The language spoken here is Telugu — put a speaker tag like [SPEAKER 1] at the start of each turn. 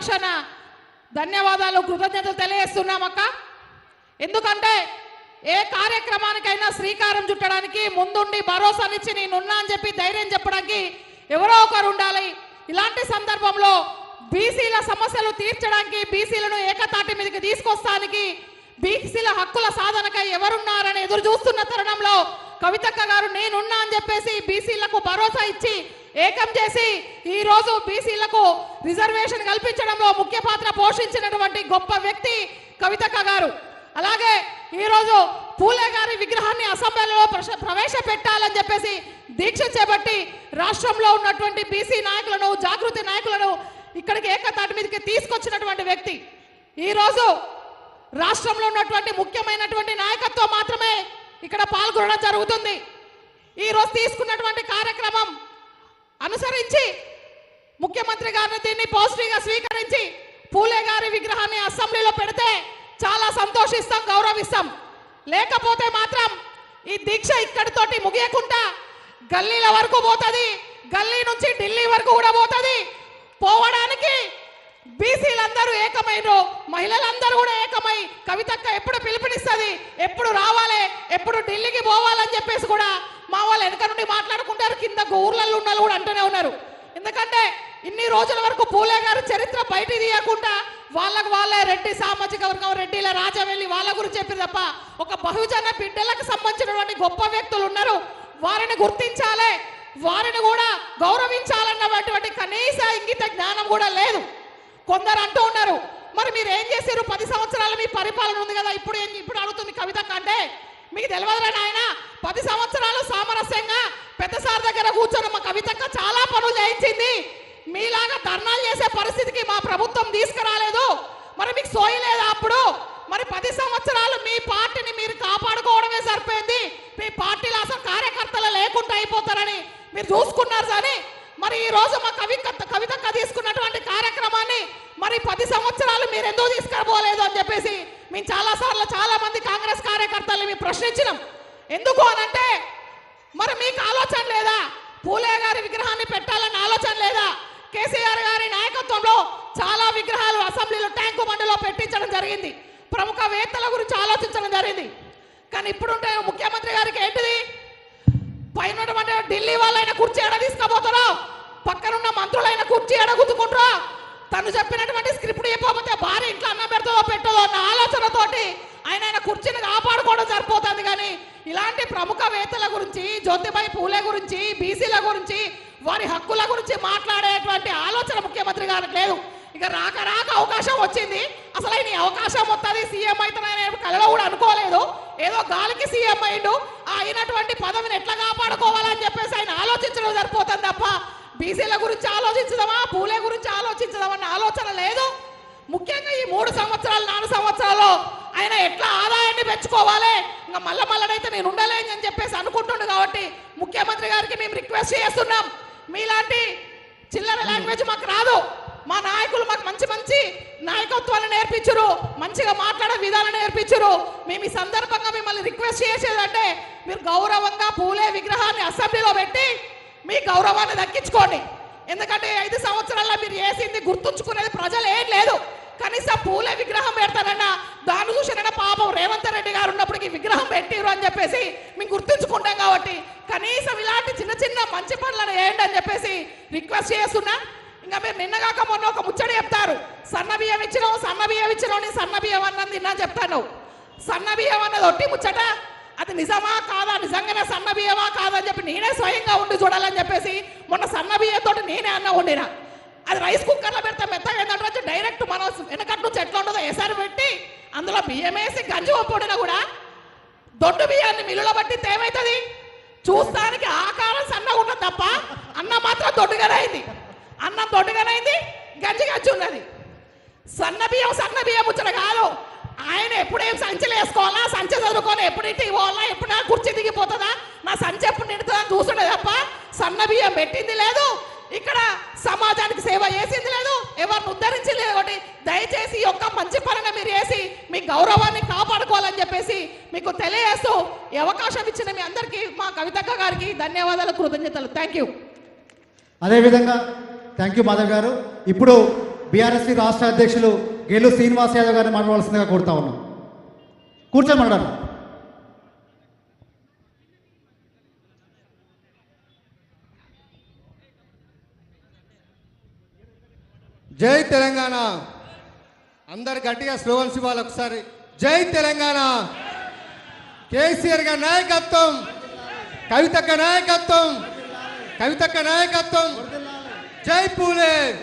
[SPEAKER 1] పక్షాన ధన్యవాదాలు కృతజ్ఞతలు తెలియజేస్తున్నామక్క. ఎందుకంటే ఏ కార్యక్రమానికైనా శ్రీకారం చుట్టడానికి ముందుండి భరోసానిచ్చి నేనున్నా అని చెప్పి ధైర్యం చెప్పడానికి ఎవరో ఒకరు ఉండాలి. ఇలాంటి సందర్భంలో బీసీల సమస్యలు తీర్చడానికి, బీసీలను ఏకతాటి మీదకి తీసుకొస్తానికి, బీసీల హక్కుల సాధనకై ఎవరున్నారని ఎదురు చూస్తున్న తరుణంలో కవితక్క గారు నేనున్నా అని చెప్పేసి బీసీలకు భరోసా ఇచ్చి ఏకం చేసి ఈ రోజు బీసీలకు రిజర్వేషన్ కల్పించడంలో ముఖ్య పాత్ర పోషించినటువంటి గొప్ప వ్యక్తి కవితక్క గారు. అలాగే ఈరోజు పూలే గారి విగ్రహాన్ని అసెంబ్లీలో ప్రవేశపెట్టాలని చెప్పేసి దీక్ష చేపట్టి రాష్ట్రంలో ఉన్నటువంటి బీసీ నాయకులను, జాగృతి నాయకులను ఇక్కడికి ఏకతాటి మీదకి తీసుకొచ్చినటువంటి వ్యక్తి. ఈరోజు రాష్ట్రంలో ఉన్నటువంటి ముఖ్యమైనటువంటి నాయకత్వం మాత్రమే ఇక్కడ పాల్గొనడం జరుగుతుంది. ఈరోజు తీసుకున్నటువంటి కార్యక్రమం అనుసరించి ముఖ్యమంత్రి గారిని దీన్ని పాజిటివ్గా స్వీకరించి పూలే గారి విగ్రహాన్ని అసెంబ్లీలో పెడితే చాలా సంతోషిస్తాం, గౌరవిస్తాం. లేకపోతే మాత్రం ఈ దీక్ష ఇక్కడితోటి ముగియకుండా గల్లీల వరకు పోతుంది, గల్లీ నుంచి ఢిల్లీ వరకు కూడా పోతుంది. పోవడానికి బీసీలందరూ ఏకమైన, మహిళలందరూ కూడా ఏకమై కవితక్క ఎప్పుడు పిలుపునిస్తుంది, ఎప్పుడు రావాలి, ఎప్పుడు ఢిల్లీకి పోవాలని చెప్పేసి కూడా మా వాళ్ళు వెనక నుండి మాట్లాడుకుంటారు. కింద ఊర్లలో ఉన్న కూడా అంటూనే ఉన్నారు. ఎందుకంటే ఇన్ని రోజుల వరకు పూలే గారి చరిత్ర బయట తీయకుండా వాళ్ళకు వాళ్ళే రెడ్డి సామాజిక వర్గం, రెడ్డిల రాజవెల్లి వాళ్ళ గురించి చెప్పారు తప్ప ఒక బహుజన బిడ్డలకు సంబంధించినటువంటి గొప్ప వ్యక్తులు ఉన్నారు. వారిని గుర్తించాలి, వారిని కూడా గౌరవించాలన్నటువంటి కనీస ఇంగిత జ్ఞానం కూడా లేదు. కొందరు అంటూ ఉన్నారు, మరి మీరు ఏం చేశారు, 10 సంవత్సరాలు మీ పరిపాలన ఉంది కదా, ఇప్పుడు అడుగుతుంది కవితక్క అంటే మీకు తెలియదురా నాయన, 10 సంవత్సరాలు సామరస్యంగా పెద్ద సార్ దగ్గర కూర్చొని మా కవితక్క చాలా పనులు చేయించింది. మీలాగా ధర్నాలు చేసే పరిస్థితికి మా ప్రభుత్వం తీసుకురాలేదు. మరి మీకు సోయలేదా అప్పుడు? మరి 10 సంవత్సరాలు మీ పార్టీని మీరు కాపాడుకోవడమే సరిపోయింది. మీ పార్టీలో అసలు కార్యకర్తలు లేకుండా అయిపోతారని మీరు చూసుకున్నారు. కానీ మరి ఈ రోజు మా కవితక్క తీసుకున్నటువంటి కార్యక్రమాన్ని మరి 10 సంవత్సరాలు మీరు ఎందుకు తీసుకురాబోలేదు అని చెప్పేసి మేము చాలా మంది కాంగ్రెస్ కార్యకర్తలు మేము ప్రశ్నించినాం. ఎందుకు అనంటే మరి మీకు ఆలోచన లేదా? పూలే గారి విగ్రహాన్ని పెట్టాలన్న ఆలోచన లేదా? కేసీఆర్ గారి నాయకత్వంలో చాలా విగ్రహాలు అసెంబ్లీలో ట్యాంకు బండిలో పెట్టించడం జరిగింది. ప్రముఖ వేత్తల గురించి ఆలోచించడం జరిగింది. కానీ ఇప్పుడుంటే ముఖ్యమంత్రి గారికి ఏంటిది, పైన ఢిల్లీ వాళ్ళైనా కుర్చీ ఎడ తీసుకుపోతారో, పక్కనున్న మంత్రులైన కుర్చీ ఎడగుతుకుంటారో, తను చెప్పినటువంటి స్క్రిప్ట్ చెప్పకపోతే భార్య ఇంట్లో అన్నం పెడతాదో పెట్టదో అన్న ఆలోచనతోటి ఆయన కుర్చీని కాపాడుకోవడం సరిపోతుంది. కానీ ఇలాంటి ప్రముఖ వేత్తల గురించి, జ్యోతిబాయి పూలే గురించి, బీసీల గురించి, వారి హక్కుల గురించి మాట్లాడేటువంటి ఆలోచన ముఖ్యమంత్రి గారికి లేదు. ఇక రాక అవకాశం వచ్చింది. అసలు ఆయన అవకాశం వస్తుంది, సీఎం అవుతానని కలలో కూడా అనుకోలేదు. ఏదో గాలికి సీఎం అయిండు. అయినటువంటి పదవిని ఎట్లా కాపాడుకోవాలని చెప్పేసి ఆయన ఆలోచించడం సరిపోతుంది తప్ప బీసీల గురించి ఆలోచించదమా, పూలే గురించి ఆలోచించదామన్న ఆలోచన లేదు. ముఖ్యంగా ఈ 3 సంవత్సరాలు 4 సంవత్సరాలు ఆయన ఎట్లా ఆదాయాన్ని పెంచుకోవాలి, ఇంకా మళ్ళనైతే నేను ఉండలేని అని చెప్పేసి అనుకుంటుండు. కాబట్టి ముఖ్యమంత్రి గారికి మేము రిక్వెస్ట్ చేస్తున్నాం, మీలాంటి చిల్లర లాంగ్వేజ్ మాకు రాదు. మా నాయకులు మాకు మంచి నాయకత్వాన్ని నేర్పించరు, మంచిగా మాట్లాడే విధానం నేర్పించరు. మేము ఈ సందర్భంగా మిమ్మల్ని రిక్వెస్ట్ చేసేదంటే మీరు గౌరవంగా పూలే విగ్రహాన్ని అసెంబ్లీలో పెట్టి మీ గౌరవాన్ని దక్కించుకోండి. ఎందుకంటే 5 సంవత్సరాల్లో మీరు చేసింది గుర్తుంచుకునేది ప్రజలు ఏం లేదు. కనీసం పూలే విగ్రహం పెడతానన్నా దాని చూసిన పాపం రేవంత్ రెడ్డి గారు ఉన్నప్పటికీ విగ్రహం పెట్టిరు అని చెప్పేసి మేము గుర్తుంచుకుంటాం. కాబట్టి కనీసం ఇలాంటి చిన్న మంచి పనులను వేయండి అని చెప్పేసి రిక్వెస్ట్ చేస్తున్నా. ఇంకా మీరు నిన్నగాక మొన్న ఒక ముచ్చడి చెప్తారు, సన్నబియ్యం ఇచ్చినావు నీ సన్నబియ్యం అన్నది తిన్నా చెప్తాను. సన్నబియ్యం అన్నది ఒట్టి ముచ్చట, అది నిజమా కాదా, నిజంగానే సన్నబియ్యమా కాదని చెప్పి నేనే స్వయంగా ఉండి చూడాలని చెప్పేసి మొన్న సన్నబియ్యంతో నేనే అన్న వండినా. అది రైస్ కుక్కర్లో పెడితే మెత్తగా ఏంటంటే డైరెక్ట్ మనం వెనకటి నుంచి ఎట్లా ఉండదో ఎసరు పెట్టి అందులో బియ్యం వేసి గంజి పొడినా కూడా దొడ్డు బియ్యాన్ని మిల్లులో బట్టి ఏమవుతుంది, చూస్తానికి ఆకారం సన్నగా ఉన్నది తప్ప అన్నం మాత్రం దొడ్డుగానే అయింది. అన్నం దొడ్డుగానైంది, గంజి ఉన్నది. సన్న బియ్యం ముచ్చట కాదు. ఆయన ఎప్పుడేం సంచులు వేసుకోవాలా, సంచి చదువుకోవాలి, ఎప్పుడు ఇంటికి పోవాలా, ఎప్పుడు నా కుర్చీ దిగిపోతుందా, నా సంచి ఎప్పుడు నిండుతుందా చూస్తుండే తప్ప సన్న బియ్యం పెట్టింది లేదు, ఇక్కడ సమాజానికి సేవ చేసింది లేదు, ఎవరిని ఉద్ధరించింది లేదు. ఒకటి దయచేసి ఈ యొక్క మంచి పనిని మీరు చేసి మీ గౌరవాన్ని కాపాడుకోవాలని చెప్పేసి మీకు తెలియజేస్తూ ఈ అవకాశం ఇచ్చిన మీ అందరికీ మా కవితక్క గారికి ధన్యవాదాలు, కృతజ్ఞతలు. Thank you.
[SPEAKER 2] అదేవిధంగా థ్యాంక్ యూ మాధవ్ గారు. ఇప్పుడు బీఆర్ఎస్పీ రాష్ట్ర అధ్యక్షులు గెల్లు శ్రీనివాస్ యాదవ్ గారిని మాట్లాడవలసిందిగా కోరుతా ఉన్నాం. కూర్చొని మాట్లాడు.
[SPEAKER 3] జై తెలంగాణ. అందరు గట్టిగా స్లోగన్స్ ఇవ్వాలి ఒకసారి. జై తెలంగాణ. కేసీఆర్ గారి నాయకత్వం, కవితక్క నాయకత్వం, కవితక్క నాయకత్వం. జై పూలే.